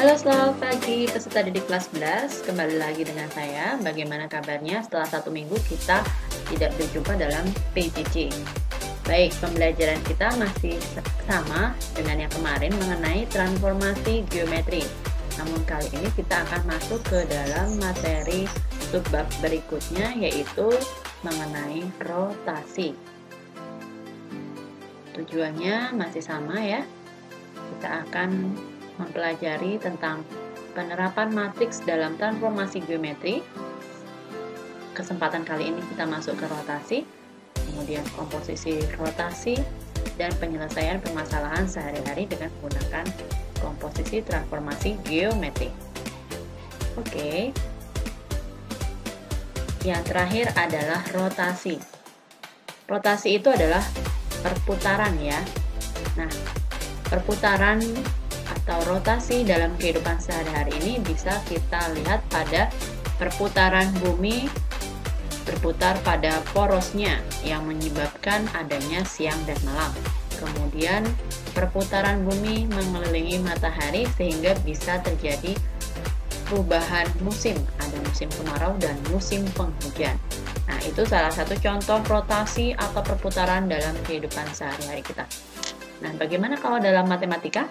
Halo, selamat pagi peserta didik kelas 11. Kembali lagi dengan saya. Bagaimana kabarnya setelah 1 minggu kita tidak berjumpa dalam PJJ? Baik, pembelajaran kita masih sama dengan yang kemarin mengenai transformasi geometri. Namun kali ini kita akan masuk ke dalam materi subbab berikutnya, yaitu mengenai rotasi. Tujuannya masih sama ya. Kita akan mempelajari tentang penerapan matriks dalam transformasi geometri. Kesempatan kali ini kita masuk ke rotasi, kemudian komposisi rotasi, dan penyelesaian permasalahan sehari-hari dengan menggunakan komposisi transformasi geometri. Oke. Yang terakhir adalah rotasi. Rotasi itu adalah perputaran ya. Nah, perputaran atau rotasi dalam kehidupan sehari-hari ini bisa kita lihat pada perputaran bumi berputar pada porosnya yang menyebabkan adanya siang dan malam. Kemudian perputaran bumi mengelilingi matahari sehingga bisa terjadi perubahan musim, ada musim kemarau dan musim penghujan. Nah, itu salah satu contoh rotasi atau perputaran dalam kehidupan sehari-hari kita. Nah, bagaimana kalau dalam matematika?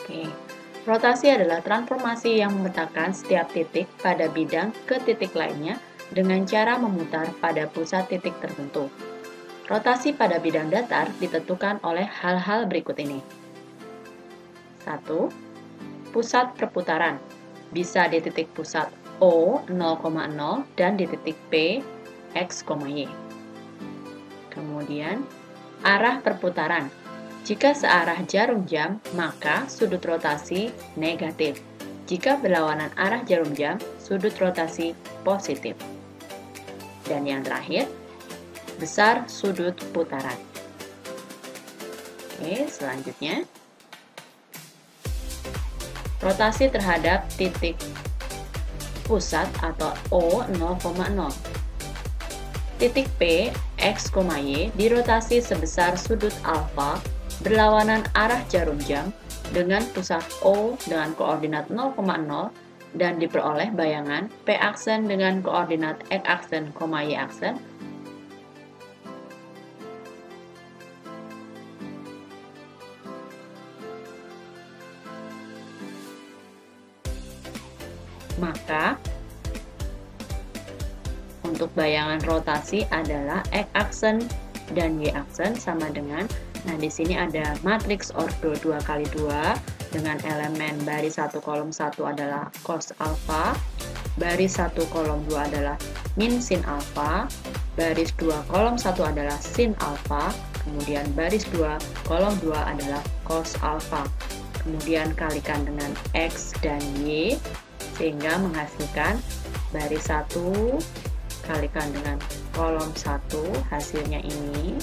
Oke, rotasi adalah transformasi yang memetakan setiap titik pada bidang ke titik lainnya dengan cara memutar pada pusat titik tertentu. Rotasi pada bidang datar ditentukan oleh hal-hal berikut ini. 1. Pusat perputaran bisa di titik pusat O 0,0 dan di titik P X, Y. Kemudian, arah perputaran. Jika searah jarum jam, maka sudut rotasi negatif. Jika berlawanan arah jarum jam, sudut rotasi positif. Dan yang terakhir, besar sudut putaran. Oke, selanjutnya. Rotasi terhadap titik pusat atau O 0,0. Titik P, X, Y dirotasi sebesar sudut alfa berlawanan arah jarum jam dengan pusat O dengan koordinat 0,0 dan diperoleh bayangan P aksen dengan koordinat X aksen, Y aksen. Maka untuk bayangan rotasi adalah X aksen dan Y aksen sama dengan, nah di sini ada matriks ordo 2x2 dengan elemen baris 1 kolom 1 adalah cos alpha, baris 1 kolom 2 adalah min sin alpha, baris 2 kolom 1 adalah sin alpha, kemudian baris 2 kolom 2 adalah cos alpha. Kemudian kalikan dengan X dan Y sehingga menghasilkan baris 1 kalikan dengan kolom 1, hasilnya ini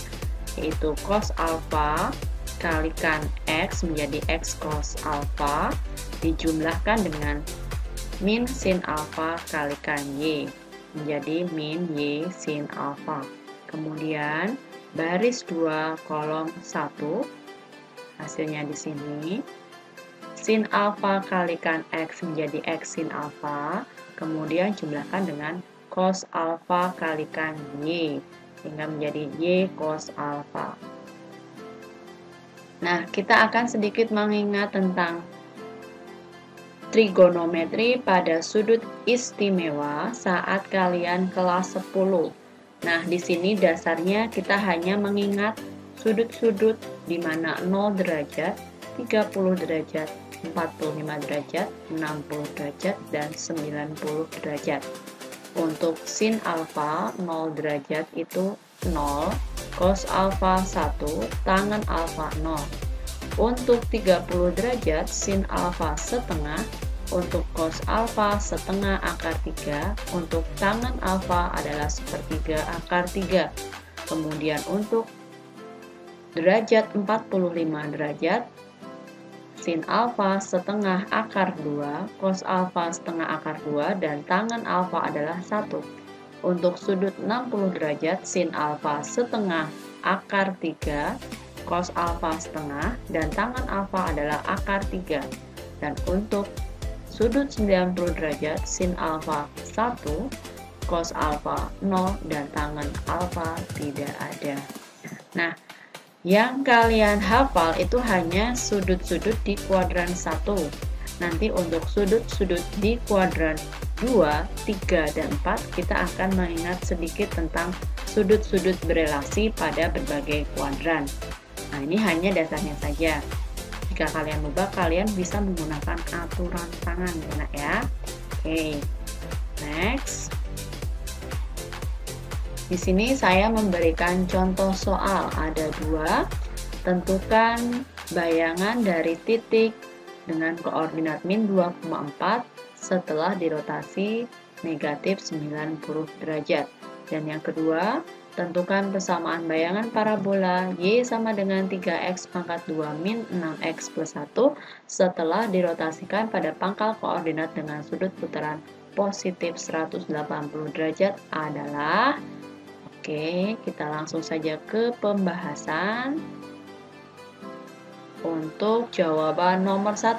yaitu cos alpha kalikan X menjadi X cos alpha dijumlahkan dengan min sin alpha kalikan Y menjadi min Y sin alpha. Kemudian baris 2 kolom 1 hasilnya di sini sin alpha kalikan X menjadi X sin alpha, kemudian jumlahkan dengan cos alpha kalikan Y sehingga menjadi Y cos alpha. Nah, kita akan sedikit mengingat tentang trigonometri pada sudut istimewa saat kalian kelas 10. Nah, di sini dasarnya kita hanya mengingat sudut-sudut di mana 0 derajat, 30 derajat, 45 derajat, 60 derajat, dan 90 derajat. Untuk sin alfa 0 derajat itu 0, cos alfa 1, tangen alfa 0. Untuk 30 derajat sin alfa setengah, untuk cos alfa setengah akar 3, untuk tangen alfa adalah sepertiga akar 3. Kemudian untuk derajat 45 derajat, sin alfa setengah akar 2, cos alfa setengah akar 2, dan tangen alfa adalah 1. Untuk sudut 60 derajat, sin alfa setengah akar 3, cos alfa setengah, dan tangen alfa adalah akar 3. Dan untuk sudut 90 derajat, sin alfa 1, cos alfa 0, dan tangen alfa tidak ada. Nah, yang kalian hafal itu hanya sudut-sudut di kuadran 1. Nanti untuk sudut-sudut di kuadran 2, 3, dan 4 kita akan mengingat sedikit tentang sudut-sudut berelasi pada berbagai kuadran. Nah, ini hanya dasarnya saja. Jika kalian lupa, kalian bisa menggunakan aturan tangan ya. Oke. Next. Di sini saya memberikan contoh soal, ada 2. Tentukan bayangan dari titik dengan koordinat min 2,4 setelah dirotasi negatif 90 derajat. Dan yang kedua, tentukan persamaan bayangan parabola Y sama dengan 3x pangkat 2 min 6x plus 1 setelah dirotasikan pada pangkal koordinat dengan sudut putaran positif 180 derajat adalah. Oke, kita langsung saja ke pembahasan. Untuk jawaban nomor 1,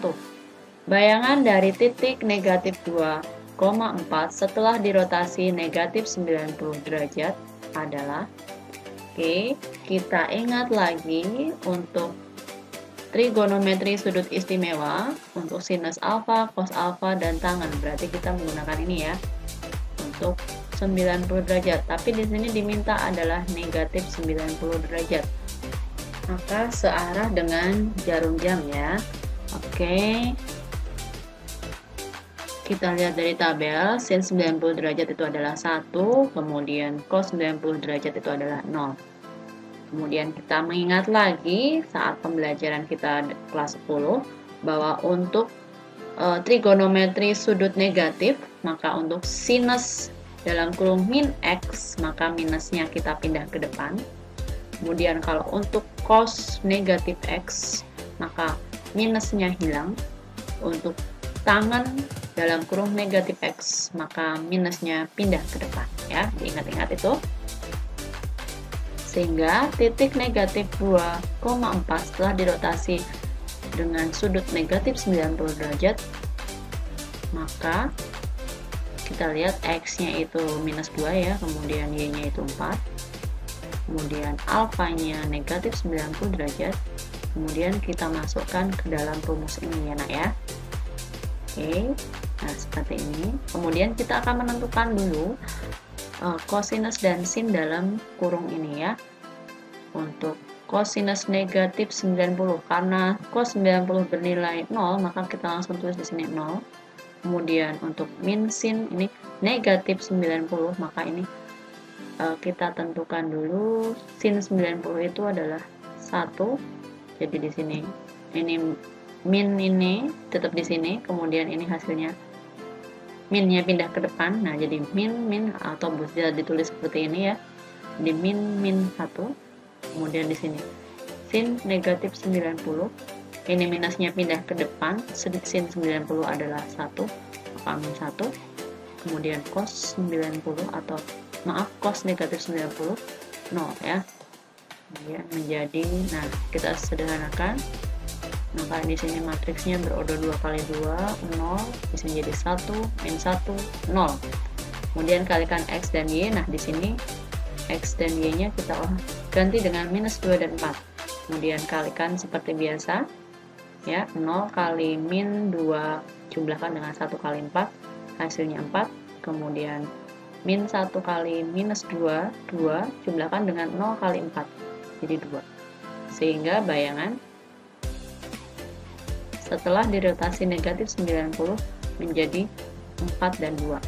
bayangan dari titik negatif 2,4 setelah dirotasi negatif 90 derajat adalah. Oke, kita ingat lagi untuk trigonometri sudut istimewa untuk sinus alfa, cos alfa, dan tangen. Berarti kita menggunakan ini ya untuk 90 derajat. Tapi di sini diminta adalah negatif 90 derajat. Maka searah dengan jarum jam ya. Oke. Kita lihat dari tabel, sin 90 derajat itu adalah 1, kemudian cos 90 derajat itu adalah 0. Kemudian kita mengingat lagi saat pembelajaran kita kelas 10 bahwa untuk trigonometri sudut negatif, maka untuk sinus dalam kurung min x, maka minusnya kita pindah ke depan. Kemudian kalau untuk cos negatif x, maka minusnya hilang. Untuk tangen dalam kurung negatif x, maka minusnya pindah ke depan ya. Diingat-ingat itu. Sehingga titik negatif 2,4 setelah dirotasi dengan sudut negatif 90 derajat, maka kita lihat x-nya itu minus 2 ya, kemudian y-nya itu 4. Kemudian alfanya negatif 90 derajat, kemudian kita masukkan ke dalam rumus ini ya nak ya. Oke, nah seperti ini. Kemudian kita akan menentukan dulu kosinus dan sin dalam kurung ini ya. Untuk kosinus negatif 90, karena cos 90 bernilai 0, maka kita langsung tulis di sini 0. Kemudian untuk min sin ini negatif 90, maka ini kita tentukan dulu sin 90 itu adalah 1. Jadi di sini ini min ini tetap di sini, kemudian ini hasilnya minnya pindah ke depan. Nah, jadi min atau bisa ditulis seperti ini ya. Di min 1. Kemudian di sini sin negatif 90. Ini minusnya pindah ke depan, sin 90 adalah 1, maka min 1. Kemudian cos 90 atau maaf cos negatif 90 0 ya. Kemudian menjadi, nah kita sederhanakan, maka di sini matriksnya berorder 2 kali 2 0, di sini jadi 1 min 1 0. Kemudian kalikan x dan y. Nah di sini x dan y nya kita ganti dengan minus 2 dan 4. Kemudian kalikan seperti biasa ya, 0 kali min 2 jumlahkan dengan 1 kali 4, hasilnya 4. Kemudian min 1 kali minus 2 jumlahkan dengan 0 kali 4, jadi 2. Sehingga bayangan setelah dirotasi negatif 90 menjadi 4 dan 2.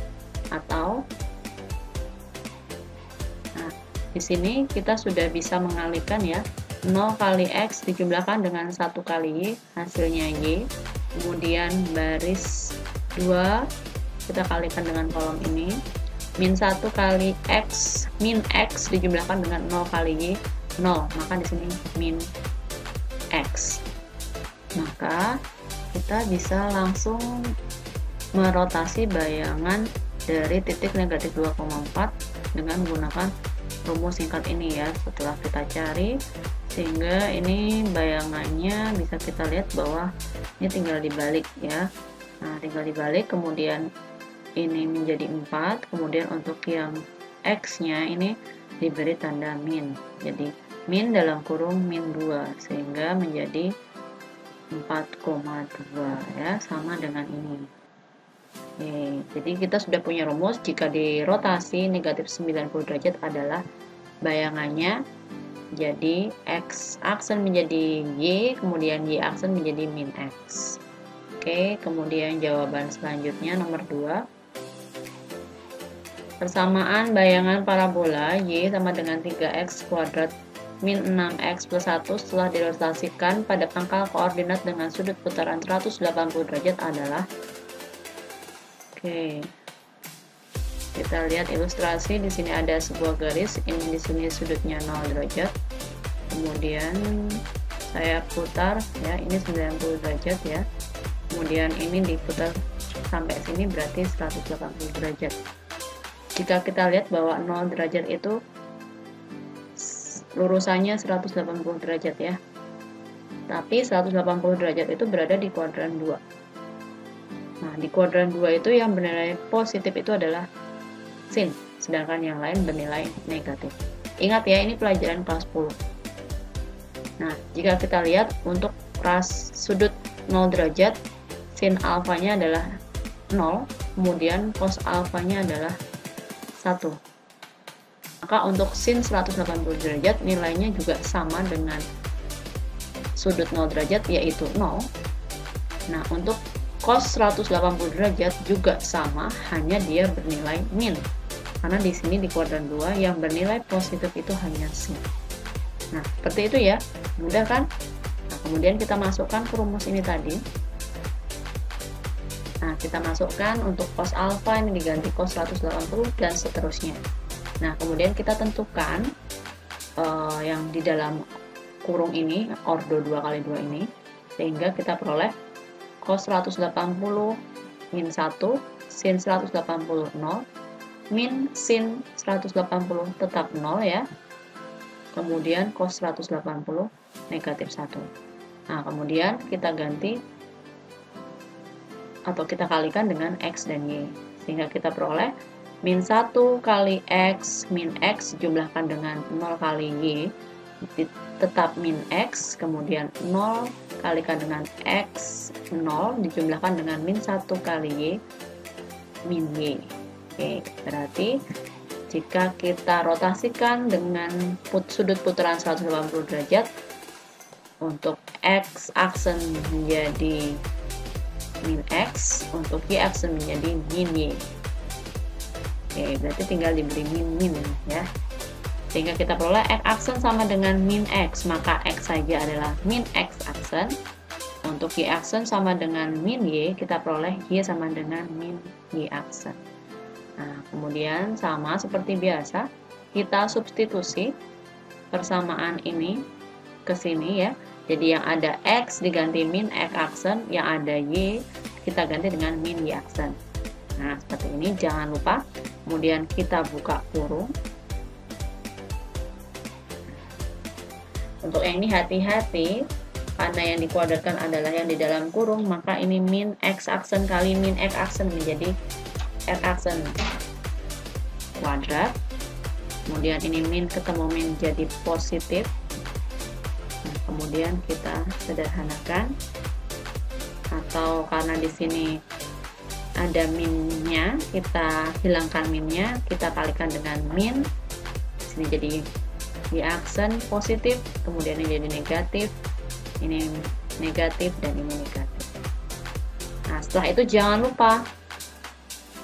Atau nah, di sini kita sudah bisa mengalihkan ya, 0 kali x dijumlahkan dengan 1 kali y, hasilnya y. Kemudian baris 2 kita kalikan dengan kolom ini, min 1 kali x, min x dijumlahkan dengan 0 kali y, 0, maka di sini min x. Maka kita bisa langsung merotasi bayangan dari titik negatif 2,4 dengan menggunakan rumus singkat ini ya. Setelah kita cari sehingga ini bayangannya bisa kita lihat bahwa ini tinggal dibalik ya. Nah, tinggal dibalik, kemudian ini menjadi 4, kemudian untuk yang X nya ini diberi tanda min, jadi min dalam kurung min 2, sehingga menjadi 4,2 ya, sama dengan ini. Oke, jadi kita sudah punya rumus jika dirotasi negatif 90 derajat adalah bayangannya jadi X aksen menjadi Y, kemudian Y aksen menjadi min X. Oke, kemudian jawaban selanjutnya nomor 2. Persamaan bayangan parabola Y sama dengan 3X kuadrat min 6X plus 1 setelah dirotasikan pada pangkal koordinat dengan sudut putaran 180 derajat adalah. Oke. Kita lihat ilustrasi, di sini ada sebuah garis, ini di sini sudutnya 0 derajat. Kemudian saya putar ya, ini 90 derajat ya. Kemudian ini diputar sampai sini berarti 180 derajat. Jika kita lihat bahwa 0 derajat itu lurusannya 180 derajat ya. Tapi 180 derajat itu berada di kuadran 2. Nah, di kuadran 2 itu yang bernilai positif itu adalah sin, sedangkan yang lain bernilai negatif. Ingat ya, ini pelajaran kelas 10. Nah, jika kita lihat untuk sudut 0 derajat, sin alfanya adalah 0, kemudian cos alfanya adalah 1. Maka untuk sin 180 derajat nilainya juga sama dengan sudut 0 derajat, yaitu 0. Nah, untuk cos 180 derajat juga sama, hanya dia bernilai min. Karena di sini di kuadran 2 yang bernilai positif itu hanya sin. Nah, seperti itu ya. Mudah kan? Nah, kemudian kita masukkan ke rumus ini tadi. Nah, kita masukkan untuk cos alfa ini diganti cos 180 dan seterusnya. Nah, kemudian kita tentukan yang di dalam kurung ini, ordo 2 kali 2 ini, sehingga kita peroleh cos 180 min 1, sin 180 0, min sin 180 tetap 0 ya. Kemudian cos 180 negatif 1. Nah, kemudian kita ganti atau kita kalikan dengan X dan Y, sehingga kita peroleh min 1 kali X min X dijumlahkan dengan 0 kali Y tetap min X, kemudian 0 kalikan dengan X 0 dijumlahkan dengan min 1 kali Y min Y. Oke, berarti jika kita rotasikan dengan sudut putaran 180 derajat, untuk X aksen menjadi min X, untuk Y aksen menjadi min Y. Oke, berarti tinggal diberi min ya. Sehingga kita peroleh X aksen sama dengan min X, maka X saja adalah min X aksen. Untuk Y aksen sama dengan min Y, kita peroleh Y sama dengan min Y aksen. Nah, kemudian sama seperti biasa, kita substitusi persamaan ini ke sini ya. Jadi yang ada X diganti min X aksen, yang ada Y kita ganti dengan min Y aksen. Nah, seperti ini, jangan lupa. Kemudian kita buka kurung. Untuk yang ini hati-hati, karena yang dikuadratkan adalah yang di dalam kurung, maka ini min X aksen kali min X aksen menjadi X aksen kuadrat. Kemudian ini min ketemu min jadi positif. Nah, kemudian kita sederhanakan, atau karena di sini ada minnya, kita hilangkan minnya, kita kalikan dengan min. Di sini jadi Y aksen positif, kemudian ini jadi negatif, ini negatif, dan ini negatif. Nah, setelah itu jangan lupa,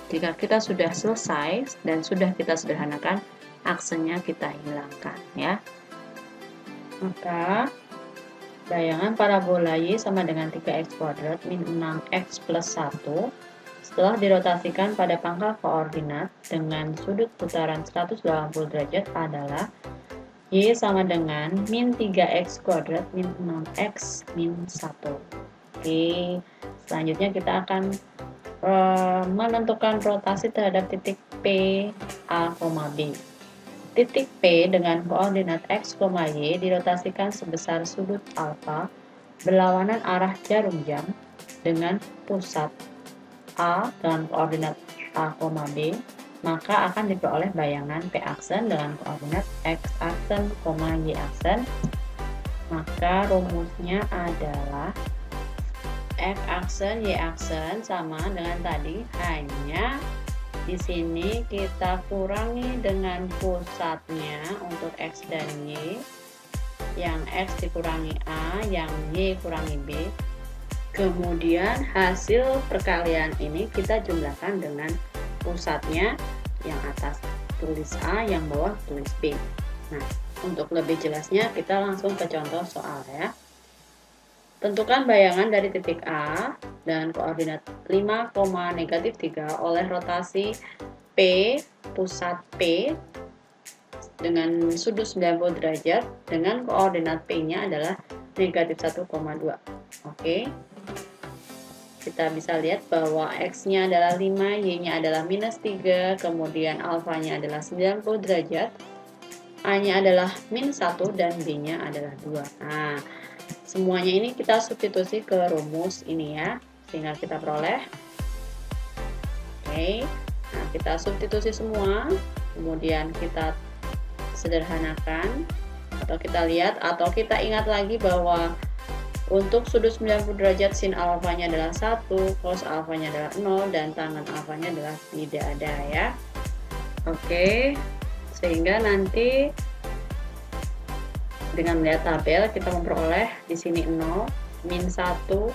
jika kita sudah selesai dan sudah kita sederhanakan, aksennya kita hilangkan ya. Maka bayangan parabola Y sama dengan 3X kuadrat min 6X plus 1 setelah dirotasikan pada pangkal koordinat dengan sudut putaran 180 derajat adalah Y sama dengan min 3X kuadrat min 6X min 1. Oke, selanjutnya kita akan menentukan rotasi terhadap titik P, A, B. titik P dengan koordinat X, Y dirotasikan sebesar sudut alfa berlawanan arah jarum jam dengan pusat A dengan koordinat A, B, maka akan diperoleh bayangan P aksen dengan koordinat X aksen, Y aksen. Maka rumusnya adalah X aksen, Y aksen sama dengan tadi, hanya di sini kita kurangi dengan pusatnya untuk X dan Y. Yang X dikurangi A, yang Y kurangi B. Kemudian hasil perkalian ini kita jumlahkan dengan pusatnya, yang atas tulis A, yang bawah tulis B. Nah, untuk lebih jelasnya kita langsung ke contoh soal ya. Tentukan bayangan dari titik A dan koordinat 5, -3 oleh rotasi P, pusat P dengan sudut 90 derajat dengan koordinat P-nya adalah -1,2. Oke. Kita bisa lihat bahwa X-nya adalah 5, Y-nya adalah -3, kemudian alfanya adalah 90 derajat, A-nya adalah -1, dan B-nya adalah 2. Nah, semuanya ini kita substitusi ke rumus ini ya, sehingga kita peroleh. Oke, nah kita substitusi semua, kemudian kita sederhanakan, atau kita lihat, atau kita ingat lagi bahwa untuk sudut 90 derajat sin alfanya adalah 1, cos alfanya adalah 0, dan tangen alfanya adalah tidak ada ya. Oke, sehingga nanti dengan melihat tabel kita memperoleh di sini 0, -1,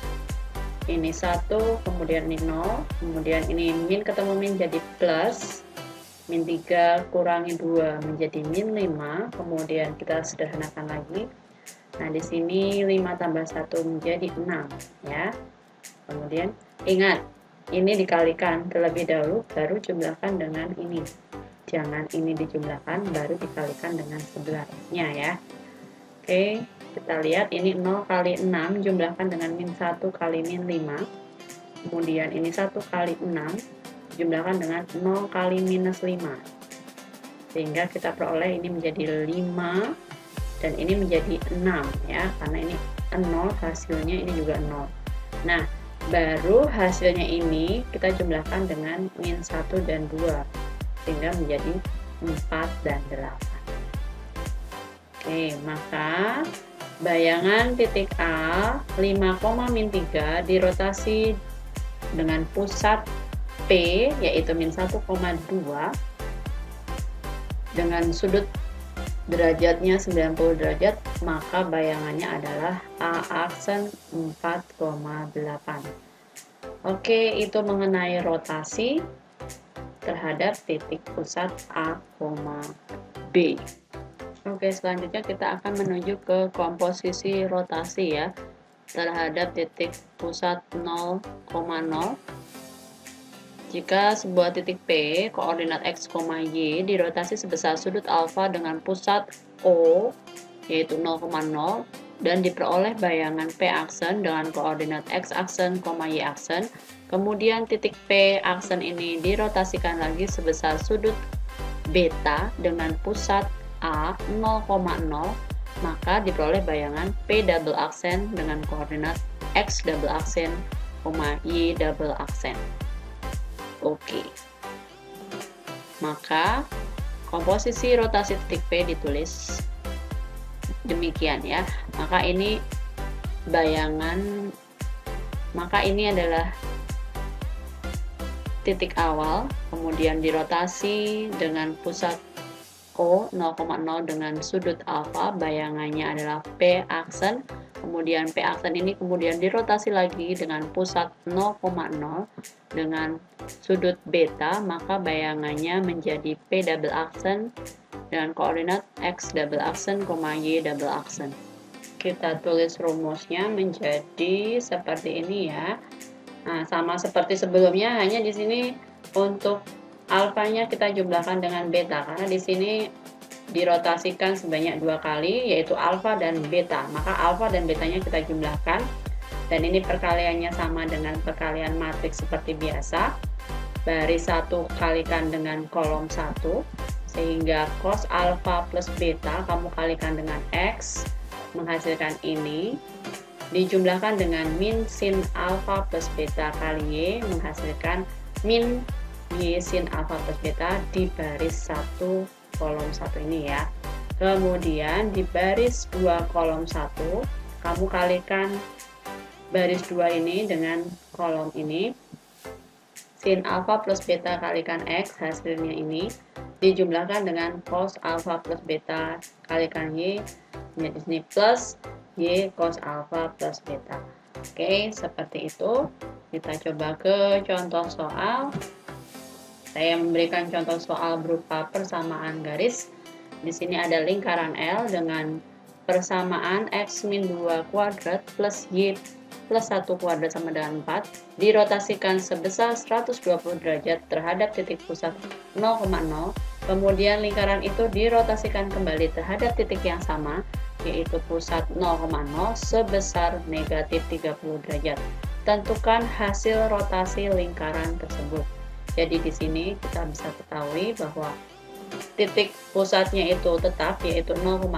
ini 1, kemudian ini 0, kemudian ini min ketemu min jadi plus, -3 kurangi 2 menjadi -5, kemudian kita sederhanakan lagi. Nah, di sini 5 tambah 1 menjadi 6 ya. Kemudian ingat, ini dikalikan terlebih dahulu baru jumlahkan dengan ini. Jangan ini dijumlahkan baru dikalikan dengan sebelahnya ya. Oke, kita lihat ini 0 kali 6 jumlahkan dengan -1 kali -5. Kemudian ini 1 kali 6 jumlahkan dengan 0 kali -5. Sehingga kita peroleh ini menjadi 5 dan ini menjadi 6 ya, karena ini 0 hasilnya ini juga 0. Nah, baru hasilnya ini kita jumlahkan dengan -1 dan 2 sehingga menjadi 4 dan 8. Oke, maka bayangan titik A 5,-3 dirotasi dengan pusat P yaitu -1,2 dengan sudut derajatnya 90 derajat, maka bayangannya adalah A aksen 4,8. Oke, itu mengenai rotasi terhadap titik pusat A, B. Oke, selanjutnya kita akan menuju ke komposisi rotasi ya terhadap titik pusat 0,0. Jika sebuah titik P koordinat X, Y dirotasi sebesar sudut alfa dengan pusat O yaitu 0,0 dan diperoleh bayangan P aksen dengan koordinat X aksen, Y aksen. Kemudian titik P aksen ini dirotasikan lagi sebesar sudut beta dengan pusat A 0,0, maka diperoleh bayangan P double aksen dengan koordinat X double aksen, Y double aksen. Oke. Maka komposisi rotasi titik P ditulis demikian ya. Maka ini bayangan, maka ini adalah titik awal, kemudian dirotasi dengan pusat O 0,0 dengan sudut alfa, bayangannya adalah P aksen, kemudian P aksen ini kemudian dirotasi lagi dengan pusat 0,0 dengan sudut beta, maka bayangannya menjadi P double aksen dengan koordinat X double aksen, Y double aksen. Kita tulis rumusnya menjadi seperti ini ya. Nah, sama seperti sebelumnya, hanya di sini untuk alfanya kita jumlahkan dengan beta karena di sini dirotasikan sebanyak 2 kali yaitu alfa dan beta, maka alfa dan betanya kita jumlahkan dan ini perkaliannya sama dengan perkalian matriks seperti biasa, baris 1 kalikan dengan kolom 1 Sehingga cos alfa plus beta kamu kalikan dengan X, menghasilkan ini. Dijumlahkan dengan min sin alfa plus beta kali Y, menghasilkan min Y sin alfa plus beta di baris 1 kolom 1 ini ya. Kemudian di baris 2 kolom 1, kamu kalikan baris 2 ini dengan kolom ini. Sin alfa plus beta kalikan X, hasilnya ini. Dijumlahkan dengan cos alfa plus beta kalikan Y, di sini plus Y cos alfa plus beta. Oke, seperti itu. Kita coba ke contoh soal. Saya memberikan contoh soal berupa persamaan garis. Di sini ada lingkaran L dengan persamaan X min 2 kuadrat plus Y plus 1 kuadrat sama dengan 4 dirotasikan sebesar 120 derajat terhadap titik pusat 0,0. Kemudian lingkaran itu dirotasikan kembali terhadap titik yang sama, yaitu pusat 0,0 sebesar negatif 30 derajat. Tentukan hasil rotasi lingkaran tersebut. Jadi di sini kita bisa ketahui bahwa titik pusatnya itu tetap, yaitu 0,0,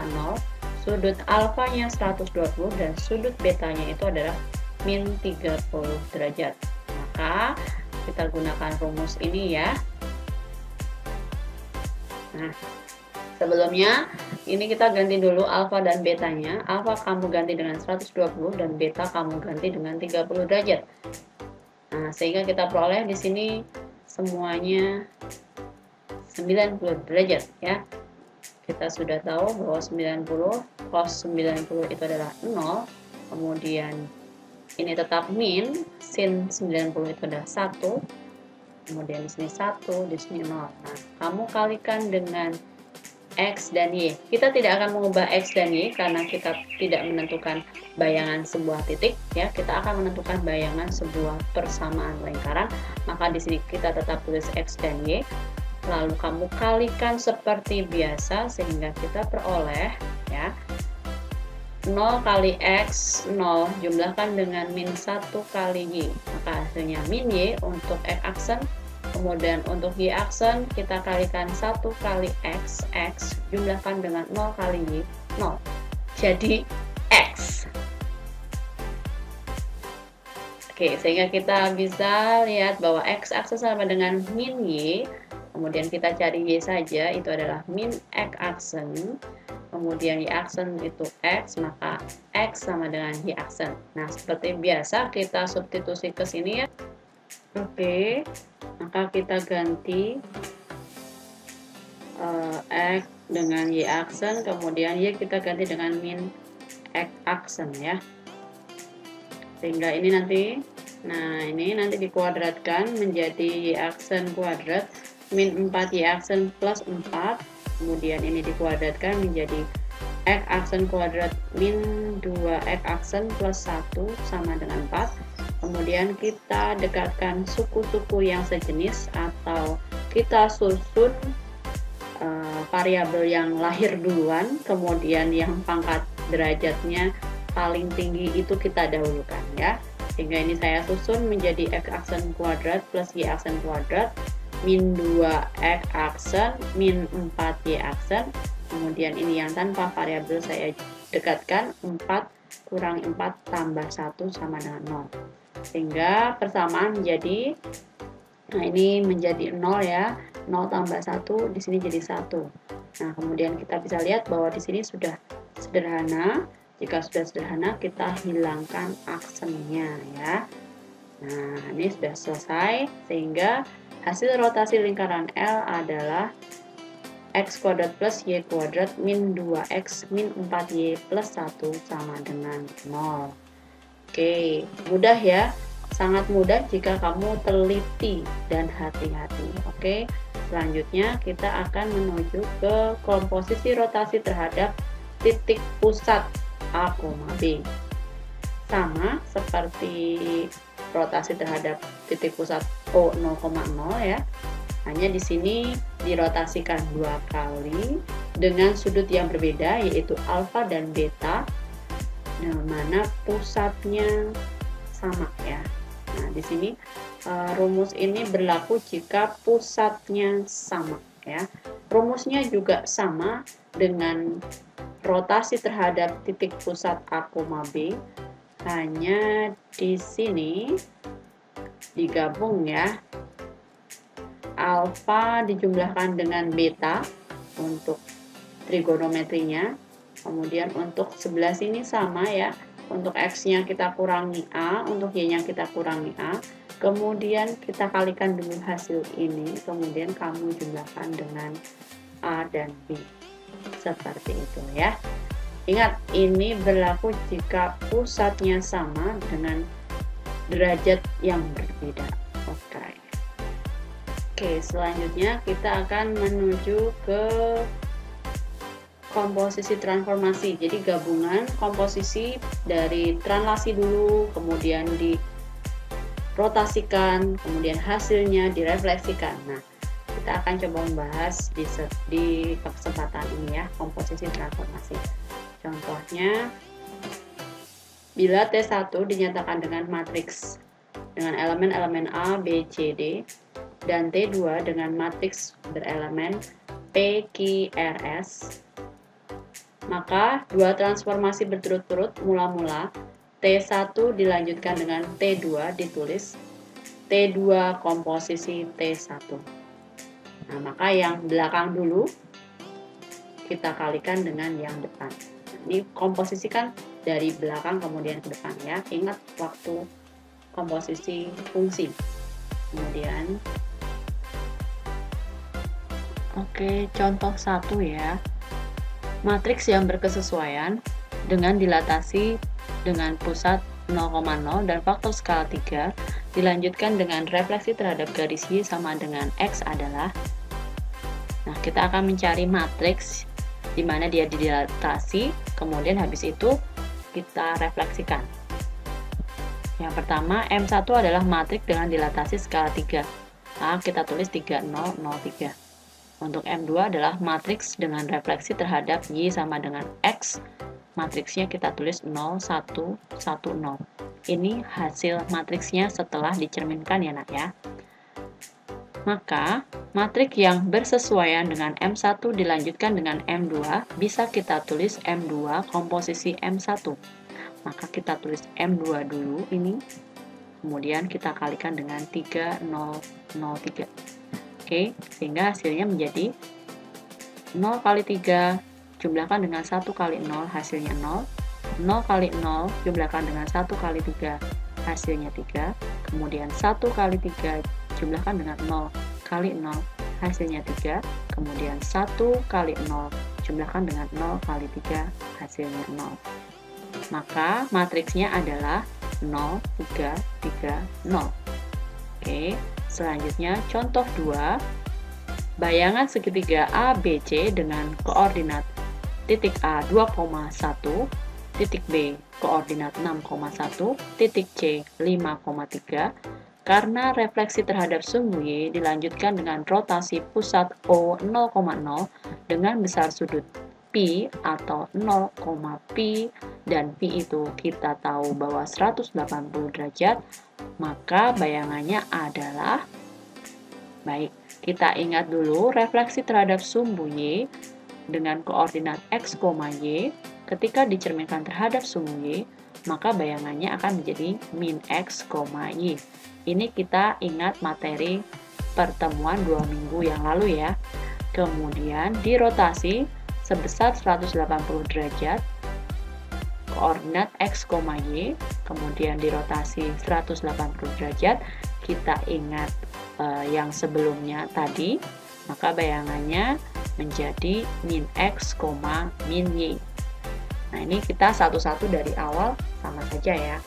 sudut alfanya 120 dan sudut betanya itu adalah min 30 derajat. Maka kita gunakan rumus ini ya. Nah, sebelumnya ini kita ganti dulu alfa dan betanya. Alfa kamu ganti dengan 120 dan beta kamu ganti dengan 30 derajat. Nah, sehingga kita peroleh di sini semuanya 90 derajat ya. Kita sudah tahu bahwa 90 cos 90 itu adalah 0. Kemudian ini tetap min, sin 90 itu adalah 1. Kemudian di sini 1, di sini 0. Nah, kamu kalikan dengan X dan Y. Kita tidak akan mengubah X dan Y karena kita tidak menentukan bayangan sebuah titik ya. Kita akan menentukan bayangan sebuah persamaan lingkaran. Maka di sini kita tetap tulis X dan Y. Lalu kamu kalikan seperti biasa sehingga kita peroleh ya 0 kali X 0 jumlahkan dengan min 1 kali Y, maka hasilnya min Y untuk X aksen. Kemudian untuk Y aksen kita kalikan 1 kali X jumlahkan dengan 0 kali Y, 0, jadi X. Oke, sehingga kita bisa lihat bahwa X aksen sama dengan min Y. Kemudian kita cari Y saja, itu adalah min X aksen. Kemudian Y aksen itu X, maka X sama dengan Y aksen. Nah, seperti biasa kita substitusi ke sini ya. Oke, maka kita ganti X dengan Y aksen, kemudian Y kita ganti dengan min X aksen ya. Sehingga ini nanti, nah ini nanti dikuadratkan menjadi Y aksen kuadrat min 4Y aksen plus 4. Kemudian ini dikuadratkan menjadi X aksen kuadrat min 2X aksen plus 1 sama dengan 4. Kemudian kita dekatkan suku-suku yang sejenis atau kita susun variabel yang lahir duluan, kemudian yang pangkat derajatnya paling tinggi itu kita dahulukan ya. Sehingga ini saya susun menjadi X aksen kuadrat plus Y aksen kuadrat min 2X aksen min 4Y aksen. Kemudian ini yang tanpa variabel saya dekatkan 4 kurang 4 tambah 1 sama dengan 0. Sehingga persamaan menjadi, nah ini menjadi 0 ya. 0 tambah 1 di sini jadi 1. Nah, kemudian kita bisa lihat bahwa di sini sudah sederhana. Jika sudah sederhana kita hilangkan aksennya ya. Nah, ini sudah selesai sehingga hasil rotasi lingkaran L adalah X kuadrat plus Y kuadrat min 2X min 4Y plus 1 sama dengan 0. Oke, mudah ya. Sangat mudah jika kamu teliti dan hati-hati. Oke, selanjutnya kita akan menuju ke komposisi rotasi terhadap titik pusat A, B. Sama seperti rotasi terhadap titik pusat O 0,0 ya. Hanya di sini dirotasikan 2 kali dengan sudut yang berbeda yaitu alfa dan beta, yang mana pusatnya sama ya. Nah, di sini rumus ini berlaku jika pusatnya sama ya. Rumusnya juga sama dengan rotasi terhadap titik pusat A, B, hanya di sini digabung ya. Alfa dijumlahkan dengan beta untuk trigonometrinya. Kemudian untuk sebelah sini sama ya. Untuk X-nya kita kurangi A, untuk Y-nya kita kurangi A. Kemudian kita kalikan dulu hasil ini, kemudian kamu jumlahkan dengan A dan B. Seperti itu ya. Ingat, ini berlaku jika pusatnya sama dengan derajat yang berbeda. Oke, selanjutnya kita akan menuju ke komposisi transformasi. Jadi gabungan komposisi dari translasi dulu, kemudian dirotasikan, kemudian hasilnya direfleksikan. Nah, kita akan coba membahas di kesempatan ini ya, komposisi transformasi. Contohnya, bila T1 dinyatakan dengan matriks dengan elemen-elemen A, B, C, D, dan T2 dengan matriks berelemen P, Q, R, S, maka dua transformasi berturut-turut mula-mula T1 dilanjutkan dengan T2 ditulis T2 komposisi T1. Nah, maka yang belakang dulu kita kalikan dengan yang depan. Ini komposisi kan dari belakang kemudian ke depan ya. Ingat waktu komposisi fungsi. Kemudian oke, contoh 1 ya. Matriks yang berkesesuaian dengan dilatasi dengan pusat 0,0 dan faktor skala 3 dilanjutkan dengan refleksi terhadap garis Y sama dengan X adalah. Nah, kita akan mencari matriks di mana dia dilatasi, kemudian habis itu kita refleksikan. Yang pertama, M1 adalah matriks dengan dilatasi skala 3. Nah, kita tulis 3003. Untuk M2 adalah matriks dengan refleksi terhadap Y sama dengan X. Matriksnya kita tulis 0, 1, 1, 0. Ini hasil matriksnya setelah dicerminkan ya nak ya. Maka, matriks yang bersesuaian dengan M1 dilanjutkan dengan M2 bisa kita tulis M2 komposisi M1. Maka kita tulis M2 dulu ini. Kemudian kita kalikan dengan 3003. Oke, sehingga hasilnya menjadi 0 kali 3 jumlahkan dengan 1 kali 0 hasilnya 0. 0 kali 0 jumlahkan dengan 1 kali 3 hasilnya 3. Kemudian 1 kali 3 jumlahkan dengan 0 kali 0 hasilnya 3. Kemudian 1 kali 0 jumlahkan dengan 0 kali 3 hasilnya 0. Maka matriksnya adalah 0, 3, 3, 0. Oke. Selanjutnya, contoh 2, bayangan segitiga ABC dengan koordinat titik A 2,1, titik B koordinat 6,1, titik C 5,3, karena refleksi terhadap sumbu Y dilanjutkan dengan rotasi pusat O 0,0 dengan besar sudut Pi atau 0, Pi, dan Pi itu kita tahu bahwa 180 derajat, maka bayangannya adalah, baik, kita ingat dulu refleksi terhadap sumbu Y dengan koordinat X, Y, ketika dicerminkan terhadap sumbu Y, maka bayangannya akan menjadi min X, Y. Ini kita ingat materi pertemuan 2 minggu yang lalu ya. Kemudian dirotasi sebesar 180 derajat, koordinat X, Y, kemudian dirotasi 180 derajat, kita ingat yang sebelumnya tadi, maka bayangannya menjadi min X, min Y. Nah, ini kita satu-satu dari awal sama saja ya.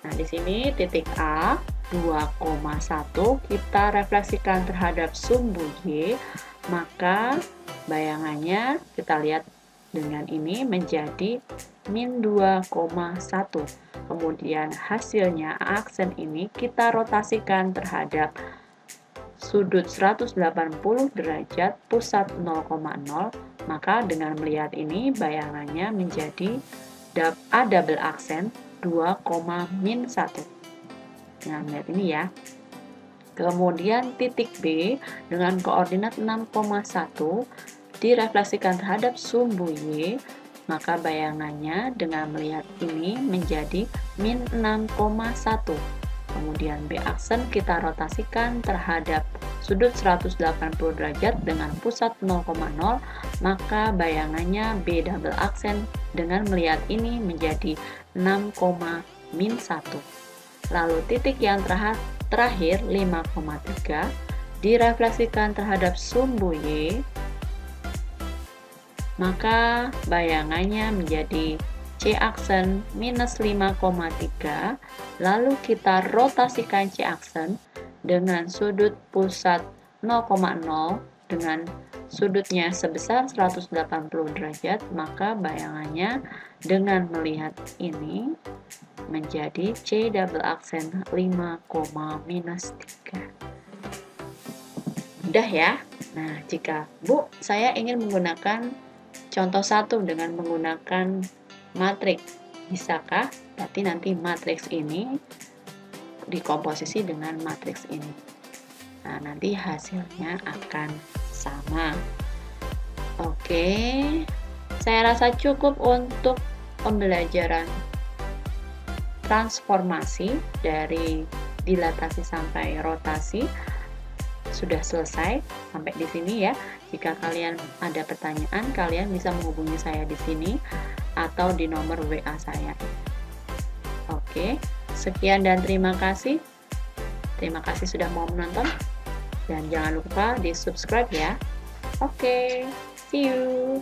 Nah, di sini titik A 2,1 kita refleksikan terhadap sumbu Y, maka bayangannya kita lihat dengan ini menjadi min 2,1. Kemudian hasilnya aksen ini kita rotasikan terhadap sudut 180 derajat pusat 0,0, maka dengan melihat ini bayangannya menjadi A double aksen 2, min 1. Dengan melihat ini ya. Kemudian titik B dengan koordinat 6,1 direfleksikan terhadap sumbu Y, maka bayangannya dengan melihat ini menjadi min 6,1. Kemudian B aksen kita rotasikan terhadap sudut 180 derajat dengan pusat 0,0, maka bayangannya B double aksen dengan melihat ini menjadi 6, min 1. Lalu titik yang terakhir 5,3 direfleksikan terhadap sumbu Y, maka bayangannya menjadi C aksen minus 5,3, lalu kita rotasikan C aksen dengan sudut pusat 0,0 dengan sudutnya sebesar 180 derajat, maka bayangannya dengan melihat ini menjadi C double aksen 5, minus 3. Mudah ya? Nah, jika Bu, saya ingin menggunakan contoh 1 dengan menggunakan matriks, bisakah? Berarti nanti matriks ini dikomposisi dengan matriks ini. Nah, nanti hasilnya akan sama. Oke, saya rasa cukup untuk pembelajaran transformasi dari dilatasi sampai rotasi. Sudah selesai sampai di sini ya. Jika kalian ada pertanyaan, kalian bisa menghubungi saya di sini atau di nomor WA saya. Oke, sekian dan terima kasih. Terima kasih sudah mau menonton. Dan jangan lupa di subscribe ya. Oke, see you.